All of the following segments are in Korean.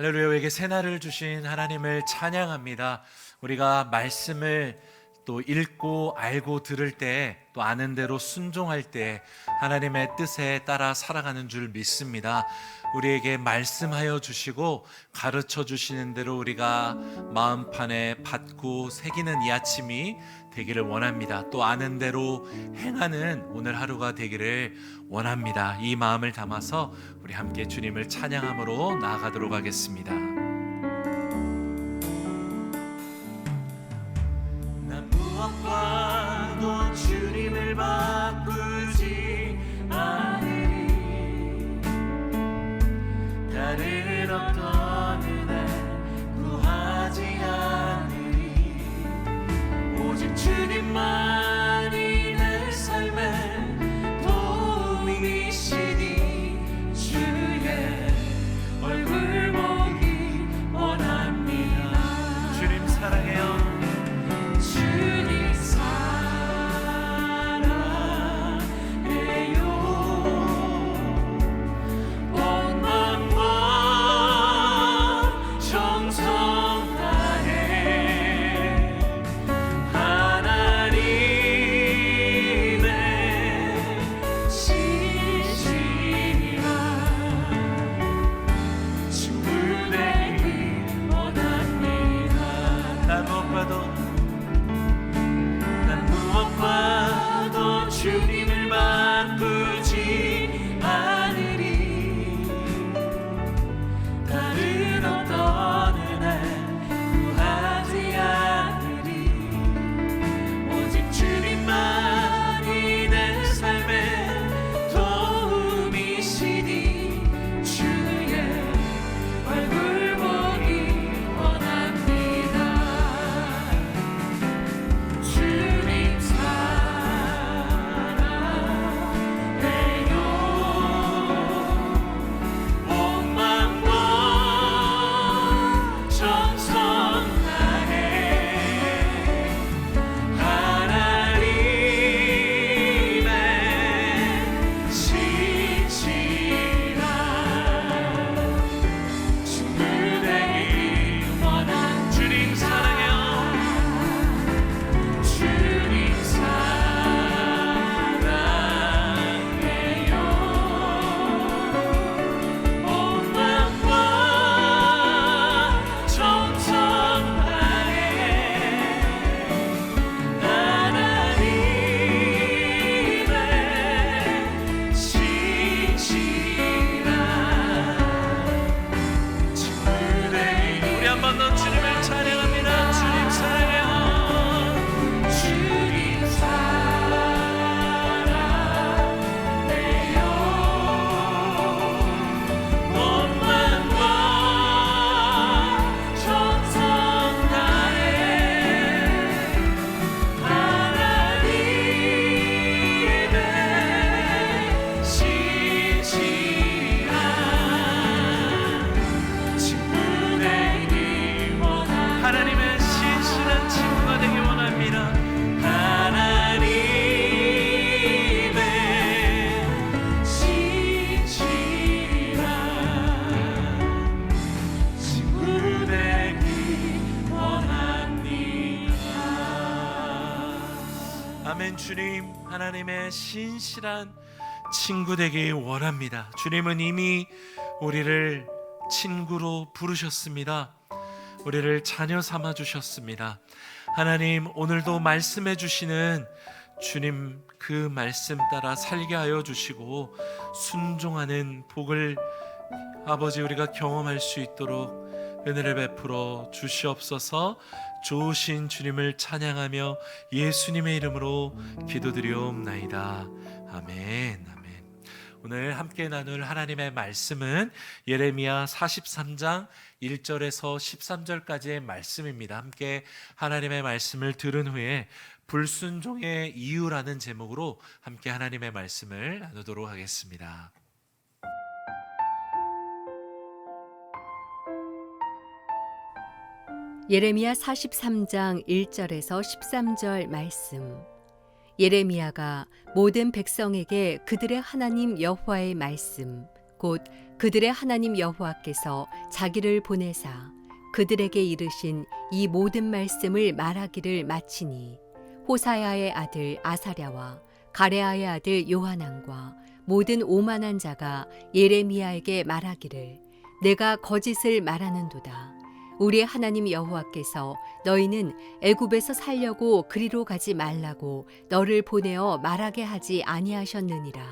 할렐루야. 우리에게 새날을 주신 하나님을 찬양합니다. 우리가 말씀을 또 읽고 알고 들을 때, 또 아는 대로 순종할 때 하나님의 뜻에 따라 살아가는 줄 믿습니다. 우리에게 말씀하여 주시고 가르쳐 주시는 대로 우리가 마음판에 받고 새기는 이 아침이 되기를 원합니다. 또 아는 대로 행하는 오늘 하루가 되기를 원합니다. 이 마음을 담아서 우리 함께 주님을 찬양함으로 나아가도록 하겠습니다. 난 무엇과도 주님을 바꾸지 않으리. 다른 어떤 은혜 구하지 않으리. 오직 주님만이 내 삶의 도움이시니 주의 얼굴 보기 원합니다. 주님 사랑해요. 주님 사랑해요. 온 마음과 정성 다해 하나님의 신실이라 친구 되기 원합니다. 난 무엇과도 주님을 바꾸지 않으리. 다른 어떤 은혜 구하지 않으리. 오직 주님만이 내 삶의 도움이시니 주의 얼굴 보기 원합니다. 주님 사랑해요. 온 마음과 정성 다해 하나님의 신실한 친구 되기 원한 주님 사랑해요. 주님 사랑해요. 온 마음과 정성 다해 하나님의 신실한 친구 되기. 우리 한 번 더 주님을 찬양합니다. 주님 사랑해요. 주님 사랑해요. 온 마음과 정성 다해 하나님의 신실한 친구 되기 원합니다. 하나님의 신실한 친구가 되기 원합니다. 하나님의 신실한 친구 되기 원합니다. 아멘. 주님, 하나님의 신실한 친구 되기 원합니다. 주님은 이미 우리를 친구로 부르셨습니다. 우리를 자녀 삼아 주셨습니다. 하나님, 오늘도 말씀해 주시는 주님 그 말씀 따라 살게 하여 주시고 순종하는 복을 아버지 우리가 경험할 수 있도록 은혜를 베풀어 주시옵소서. 좋으신 주님을 찬양하며 예수님의 이름으로 기도드리옵나이다. 아멘. 아멘. 오늘 함께 나눌 하나님의 말씀은 예레미야 43장 1절에서 13절까지의 말씀입니다. 함께 하나님의 말씀을 들은 후에 불순종의 이유라는 제목으로 함께 하나님의 말씀을 나누도록 하겠습니다. 예레미야 43장 1절에서 13절 말씀. 예레미야가 모든 백성에게 그들의 하나님 여호와의 말씀 곧 그들의 하나님 여호와께서 자기를 보내사 그들에게 이르신 이 모든 말씀을 말하기를 마치니 호사야의 아들 아사랴와 가레아의 아들 요하난과 모든 오만한 자가 예레미야에게 말하기를 내가 거짓을 말하는도다. 우리 하나님 여호와께서 너희는 애굽에서 살려고 그리로 가지 말라고 너를 보내어 말하게 하지 아니하셨느니라.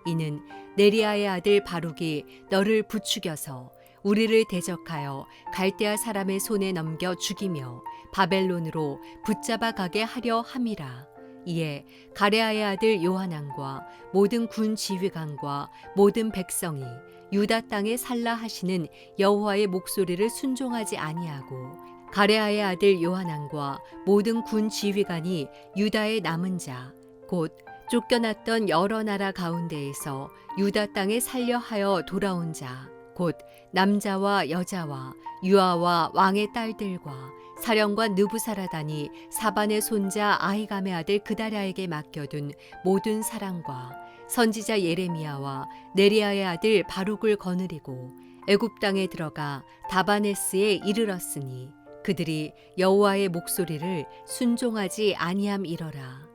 이는 네리야의 아들 바룩이 너를 부추겨서 우리를 대적하여 갈대아 사람의 손에 넘겨 죽이며 바벨론으로 붙잡아 가게 하려 함이라. 이에 가레아의 아들 요하난과 모든 군 지휘관과 모든 백성이 유다 땅에 살라 하시는 여호와의 목소리를 순종하지 아니하고 가레아의 아들 요하난과 모든 군 지휘관이 유다의 남은 자 곧 쫓겨났던 여러 나라 가운데에서 유다 땅에 살려 하여 돌아온 자 곧 남자와 여자와 유아와 왕의 딸들과 사령관 느부사라단이 사반의 손자 아히감의 아들 그다랴에게 맡겨둔 모든 사람과 선지자 예레미야와 네리야의 아들 바룩을 거느리고 애굽 땅에 들어가 다바네스에 이르렀으니 그들이 여호와의 목소리를 순종하지 아니함이러라.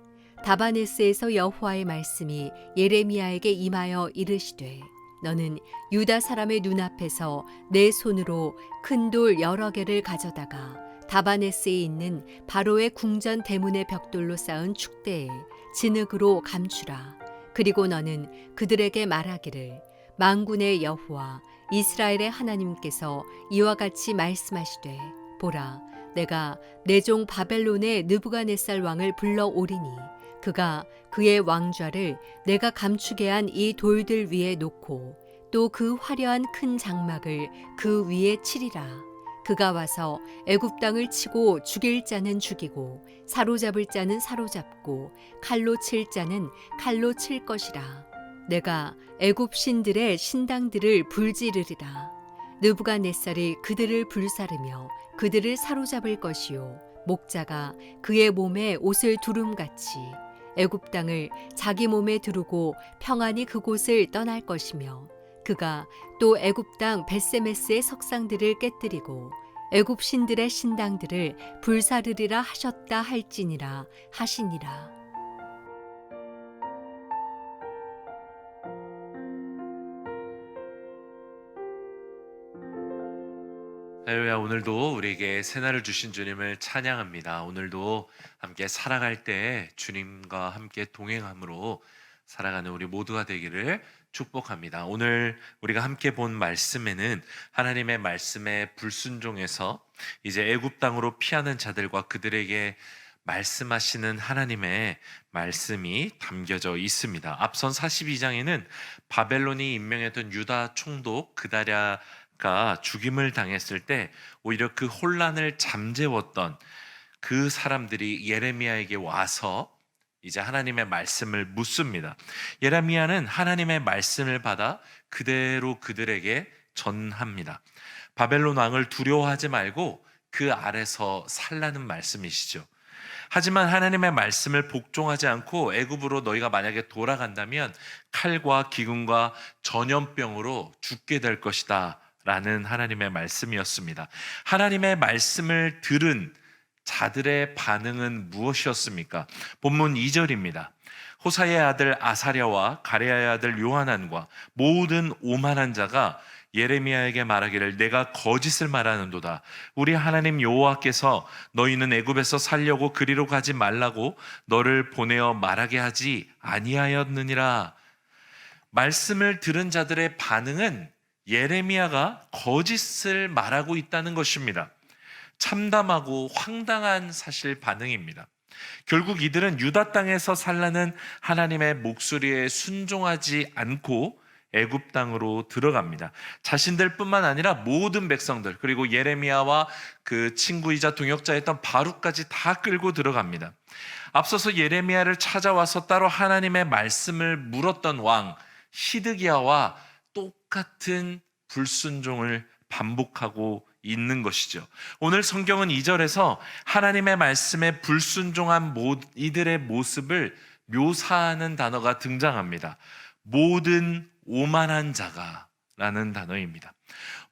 다바네스에서 여호와의 말씀이 예레미야에게 임하여 이르시되 너는 유다 사람의 눈앞에서 내 손으로 큰 돌 여러 개를 가져다가 다바네스에 있는 바로의 궁전 대문의 벽돌로 쌓은 축대에 진흙으로 감추라. 그리고 너는 그들에게 말하기를 만군의 여호와 이스라엘의 하나님께서 이와 같이 말씀하시되 보라 내가 내 종 바벨론의 느부갓네살 왕을 불러오리니 그가 그의 왕좌를 내가 감추게 한 이 돌들 위에 놓고 또 그 화려한 큰 장막을 그 위에 치리라. 그가 와서 애굽 땅을 치고 죽일 자는 죽이고 사로잡을 자는 사로잡고 칼로 칠 자는 칼로 칠 것이라. 내가 애굽 신들의 신당들을 불지르리라. 느부갓네살이 그들을 불사르며 그들을 사로잡을 것이요 목자가 그의 몸에 옷을 두름같이 애굽 땅을 자기 몸에 두르고 평안히 그곳을 떠날 것이며 그가 또 애굽 땅 벳세메스의 석상들을 깨뜨리고 애굽 신들의 신당들을 불사르리라 하셨다 할지니라 하시니라. 할렐루야. 오늘도 우리에게 새날을 주신 주님을 찬양합니다. 오늘도 함께 살아갈 때 주님과 함께 동행함으로 살아가는 우리 모두가 되기를 축복합니다. 오늘 우리가 함께 본 말씀에는 하나님의 말씀에 불순종해서 이제 애굽 땅으로 피하는 자들과 그들에게 말씀하시는 하나님의 말씀이 담겨져 있습니다. 앞선 42장에는 바벨론이 임명했던 유다 총독 그다랴가 죽임을 당했을 때 오히려 그 혼란을 잠재웠던 그 사람들이 예레미야에게 와서 이제 하나님의 말씀을 묻습니다. 예레미야는 하나님의 말씀을 받아 그대로 그들에게 전합니다. 바벨론 왕을 두려워하지 말고 그 아래서 살라는 말씀이시죠. 하지만 하나님의 말씀을 복종하지 않고 애굽으로 너희가 만약에 돌아간다면 칼과 기근과 전염병으로 죽게 될 것이다 라는 하나님의 말씀이었습니다. 하나님의 말씀을 들은 자들의 반응은 무엇이었습니까? 본문 2절입니다. 호사의 아들 아사랴와 가레아의 아들 요하난과 모든 오만한 자가 예레미야에게 말하기를 내가 거짓을 말하는도다. 우리 하나님 여호와께서 너희는 애굽에서 살려고 그리로 가지 말라고 너를 보내어 말하게 하지 아니하였느니라. 말씀을 들은 자들의 반응은 예레미야가 거짓을 말하고 있다는 것입니다. 참담하고 황당한 사실 반응입니다. 결국 이들은 유다 땅에서 살라는 하나님의 목소리에 순종하지 않고 애굽 땅으로 들어갑니다. 자신들뿐만 아니라 모든 백성들 그리고 예레미야와 그 친구이자 동역자였던 바룩까지 다 끌고 들어갑니다. 앞서서 예레미야를 찾아와서 따로 하나님의 말씀을 물었던 왕 시드기야와 똑같은 불순종을 반복하고 있는 것이죠. 오늘 성경은 2절에서 하나님의 말씀에 불순종한 이들의 모습을 묘사하는 단어가 등장합니다. 모든 오만한 자가 라는 단어입니다.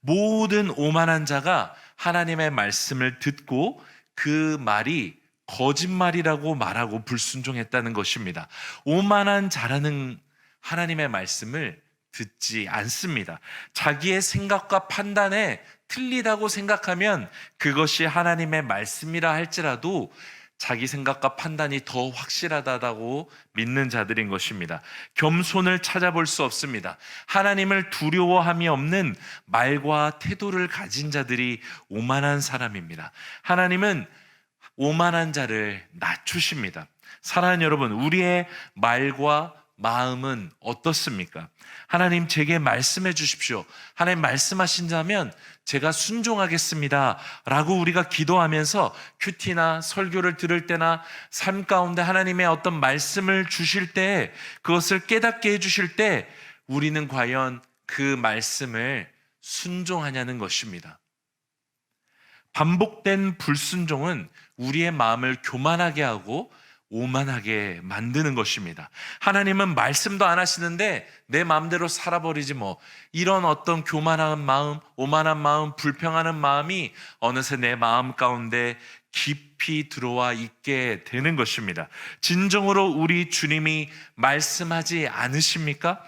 모든 오만한 자가 하나님의 말씀을 듣고 그 말이 거짓말이라고 말하고 불순종했다는 것입니다. 오만한 자라는 하나님의 말씀을 듣지 않습니다. 자기의 생각과 판단에 틀리다고 생각하면 그것이 하나님의 말씀이라 할지라도 자기 생각과 판단이 더 확실하다고 믿는 자들인 것입니다. 겸손을 찾아볼 수 없습니다. 하나님을 두려워함이 없는 말과 태도를 가진 자들이 오만한 사람입니다. 하나님은 오만한 자를 낮추십니다. 사랑하는 여러분, 우리의 말과 마음은 어떻습니까? 하나님 제게 말씀해 주십시오. 하나님 말씀하신다면 제가 순종하겠습니다 라고 우리가 기도하면서 큐티나 설교를 들을 때나 삶 가운데 하나님의 어떤 말씀을 주실 때, 그것을 깨닫게 해주실 때 우리는 과연 그 말씀을 순종하냐는 것입니다. 반복된 불순종은 우리의 마음을 교만하게 하고 오만하게 만드는 것입니다. 하나님은 말씀도 안 하시는데 내 마음대로 살아버리지 뭐, 이런 어떤 교만한 마음, 오만한 마음, 불평하는 마음이 어느새 내 마음 가운데 깊이 들어와 있게 되는 것입니다. 진정으로 우리 주님이 말씀하지 않으십니까?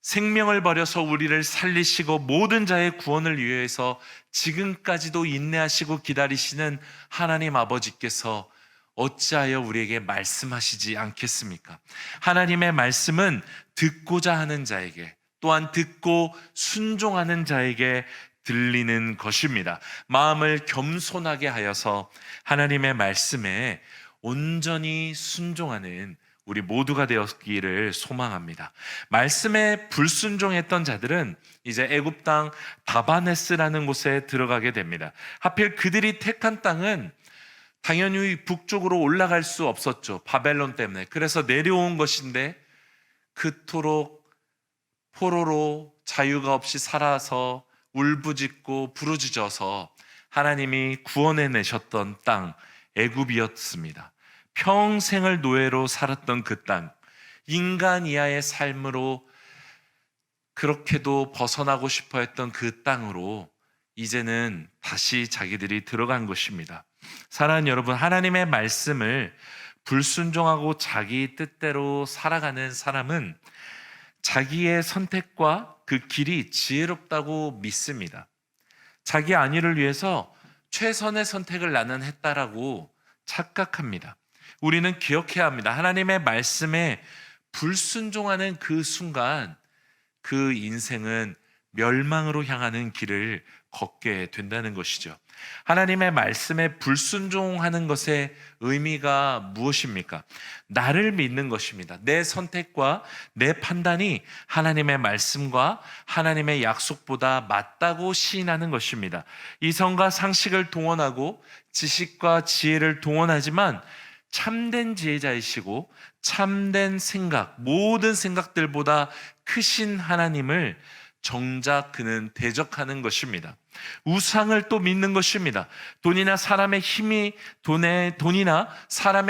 생명을 버려서 우리를 살리시고 모든 자의 구원을 위해서 지금까지도 인내하시고 기다리시는 하나님 아버지께서 어찌하여 우리에게 말씀하시지 않겠습니까? 하나님의 말씀은 듣고자 하는 자에게, 또한 듣고 순종하는 자에게 들리는 것입니다. 마음을 겸손하게 하여서 하나님의 말씀에 온전히 순종하는 우리 모두가 되었기를 소망합니다. 말씀에 불순종했던 자들은 이제 애굽 땅 다바네스라는 곳에 들어가게 됩니다. 하필 그들이 택한 땅은 당연히 북쪽으로 올라갈 수 없었죠. 바벨론 때문에. 그래서 내려온 것인데 그토록 포로로 자유가 없이 살아서 울부짖고 부르짖어서 하나님이 구원해 내셨던 땅 애굽이었습니다. 평생을 노예로 살았던 그 땅, 인간 이하의 삶으로 그렇게도 벗어나고 싶어 했던 그 땅으로 이제는 다시 자기들이 들어간 것입니다. 사랑하는 여러분, 하나님의 말씀을 불순종하고 자기 뜻대로 살아가는 사람은 자기의 선택과 그 길이 지혜롭다고 믿습니다. 자기 안위를 위해서 최선의 선택을 나는 했다라고 착각합니다. 우리는 기억해야 합니다. 하나님의 말씀에 불순종하는 그 순간 그 인생은 멸망으로 향하는 길을 걷게 된다는 것이죠. 하나님의 말씀에 불순종하는 것의 의미가 무엇입니까? 나를 믿는 것입니다. 내 선택과 내 판단이 하나님의 말씀과 하나님의 약속보다 맞다고 시인하는 것입니다. 이성과 상식을 동원하고 지식과 지혜를 동원하지만 참된 지혜자이시고 참된 생각, 모든 생각들보다 크신 하나님을 정작 그는 대적하는 것입니다. 우상을 또 믿는 것입니다. 돈이나 사람의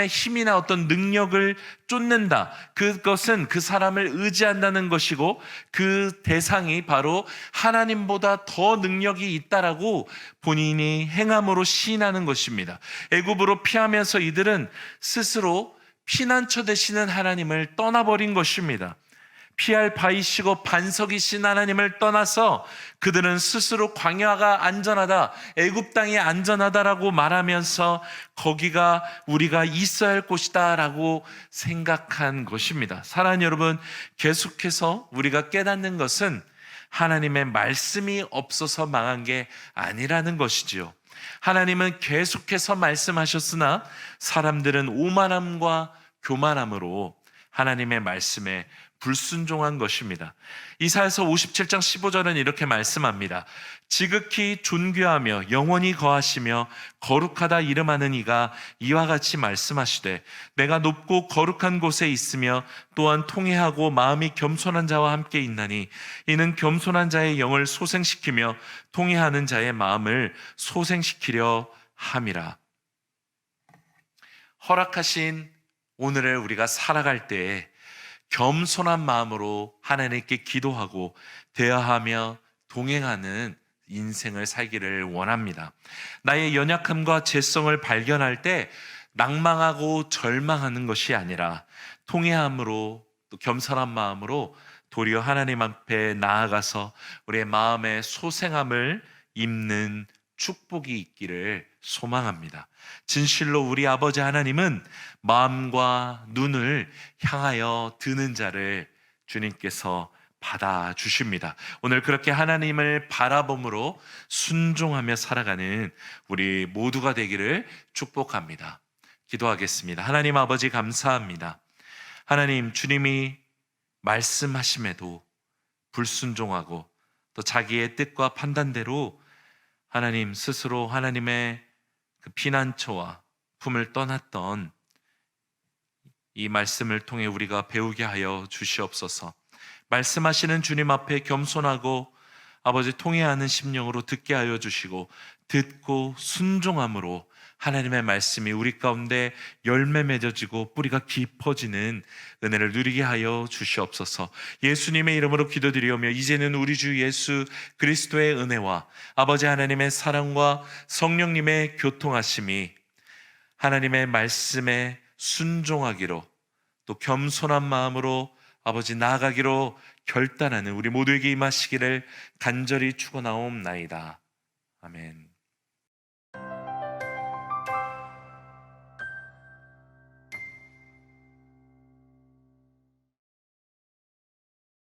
힘이나 어떤 능력을 쫓는다. 그것은 그 사람을 의지한다는 것이고 그 대상이 바로 하나님보다 더 능력이 있다라고 본인이 행함으로 시인하는 것입니다. 애굽으로 피하면서 이들은 스스로 피난처 되시는 하나님을 떠나버린 것입니다. 피할 바이시고 반석이신 하나님을 떠나서 그들은 스스로 광야가 안전하다, 애굽 땅이 안전하다라고 말하면서 거기가 우리가 있어야 할 곳이다라고 생각한 것입니다. 사랑하는 여러분, 계속해서 우리가 깨닫는 것은 하나님의 말씀이 없어서 망한 게 아니라는 것이지요. 하나님은 계속해서 말씀하셨으나 사람들은 오만함과 교만함으로 하나님의 말씀에 불순종한 것입니다. 이사야서 57장 15절은 이렇게 말씀합니다. 지극히 존귀하며 영원히 거하시며 거룩하다 이름하는 이가 이와 같이 말씀하시되 내가 높고 거룩한 곳에 있으며 또한 통회하고 마음이 겸손한 자와 함께 있나니 이는 겸손한 자의 영을 소생시키며 통회하는 자의 마음을 소생시키려 함이라. 허락하신 오늘을 우리가 살아갈 때에 겸손한 마음으로 하나님께 기도하고 대화하며 동행하는 인생을 살기를 원합니다. 나의 연약함과 죄성을 발견할 때 낭망하고 절망하는 것이 아니라 통회함으로 또 겸손한 마음으로 도리어 하나님 앞에 나아가서 우리의 마음의 소생함을 입는 축복이 있기를 소망합니다. 진실로 우리 아버지 하나님은 마음과 눈을 향하여 드는 자를 주님께서 받아 주십니다. 오늘 그렇게 하나님을 바라봄으로 순종하며 살아가는 우리 모두가 되기를 축복합니다. 기도하겠습니다. 하나님 아버지 감사합니다. 하나님, 주님이 말씀하심에도 불순종하고 또 자기의 뜻과 판단대로 하나님 스스로 하나님의 그 피난처와 품을 떠났던 이 말씀을 통해 우리가 배우게 하여 주시옵소서. 말씀하시는 주님 앞에 겸손하고 아버지 통회하는 심령으로 듣게 하여 주시고, 듣고 순종함으로 하나님의 말씀이 우리 가운데 열매 맺어지고 뿌리가 깊어지는 은혜를 누리게 하여 주시옵소서. 예수님의 이름으로 기도드리오며 이제는 우리 주 예수 그리스도의 은혜와 아버지 하나님의 사랑과 성령님의 교통하심이 하나님의 말씀에 순종하기로 또 겸손한 마음으로 아버지 나아가기로 결단하는 우리 모두에게 임하시기를 간절히 축원하옵나이다. 아멘.